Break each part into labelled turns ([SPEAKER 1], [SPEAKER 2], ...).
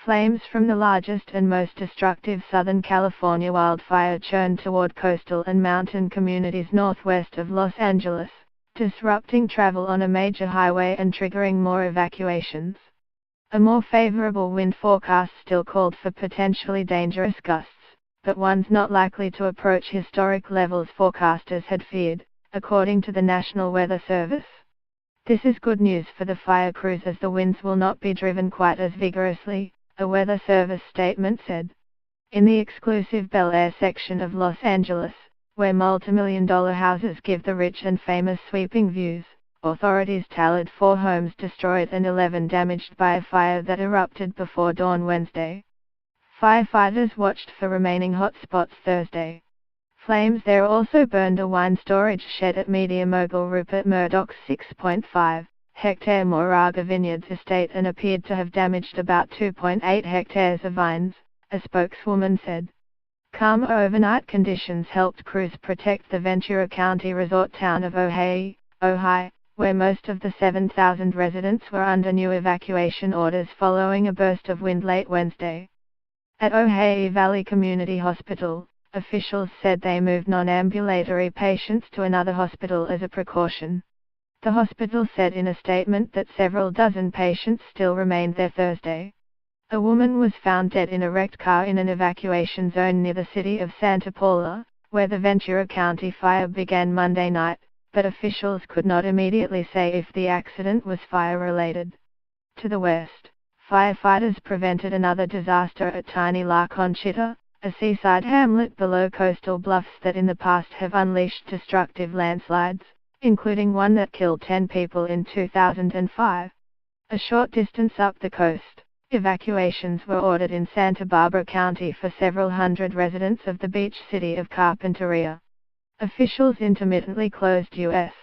[SPEAKER 1] Flames from the largest and most destructive Southern California wildfire churned toward coastal and mountain communities northwest of Los Angeles, disrupting travel on a major highway and triggering more evacuations. A more favorable wind forecast still called for potentially dangerous gusts, but ones not likely to approach historic levels forecasters had feared, according to the National Weather Service. This is good news for the fire crews as the winds will not be driven quite as vigorously, a Weather Service statement said. In the exclusive Bel Air section of Los Angeles, where multimillion-dollar houses give the rich and famous sweeping views, authorities tallied 4 homes destroyed and 11 damaged by a fire that erupted before dawn Wednesday. Firefighters watched for remaining hotspots Thursday. Flames there also burned a wine storage shed at media mogul Rupert Murdoch's 6.5-hectare Moraga Vineyards estate and appeared to have damaged about 2.8 hectares of vines, a spokeswoman said. Calmer overnight conditions helped crews protect the Ventura County resort town of Ojai, where most of the 7,000 residents were under new evacuation orders following a burst of wind late Wednesday. At Ojai Valley Community Hospital, officials said they moved non-ambulatory patients to another hospital as a precaution. The hospital said in a statement that several dozen patients still remained there Thursday. A woman was found dead in a wrecked car in an evacuation zone near the city of Santa Paula, where the Ventura County fire began Monday night, but officials could not immediately say if the accident was fire-related. To the west, firefighters prevented another disaster at tiny La Conchita, a seaside hamlet below coastal bluffs that in the past have unleashed destructive landslides, including one that killed 10 people in 2005. A short distance up the coast, evacuations were ordered in Santa Barbara County for several hundred residents of the beach city of Carpinteria. Officials intermittently closed US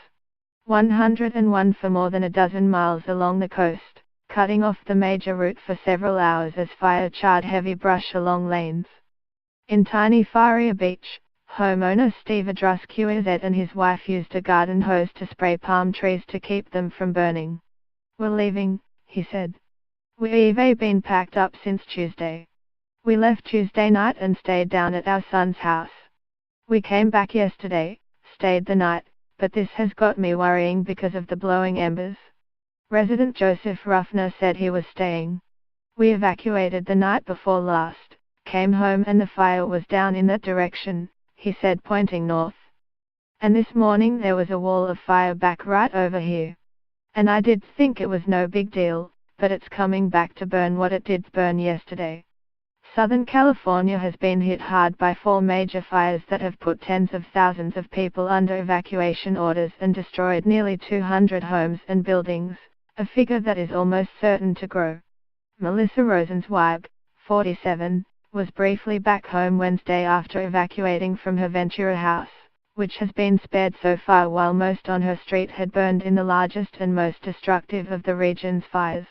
[SPEAKER 1] 101 for more than a dozen miles along the coast, cutting off the major route for several hours as fire charred heavy brush along lanes. In tiny Faria Beach, homeowner Steve Adrusquez and his wife used a garden hose to spray palm trees to keep them from burning. "We're leaving," he said. "We've been packed up since Tuesday. We left Tuesday night and stayed down at our son's house. We came back yesterday, stayed the night, but this has got me worrying because of the blowing embers." Resident Joseph Ruffner said he was staying. "We evacuated the night before last, came home and the fire was down in that direction," he said, pointing north. "And this morning there was a wall of fire back right over here. And I did think it was no big deal, but it's coming back to burn what it did burn yesterday." Southern California has been hit hard by 4 major fires that have put tens of thousands of people under evacuation orders and destroyed nearly 200 homes and buildings, a figure that is almost certain to grow. Melissa Rosenzweig, 47, was briefly back home Wednesday after evacuating from her Ventura house, which has been spared so far while most on her street had burned in the largest and most destructive of the region's fires.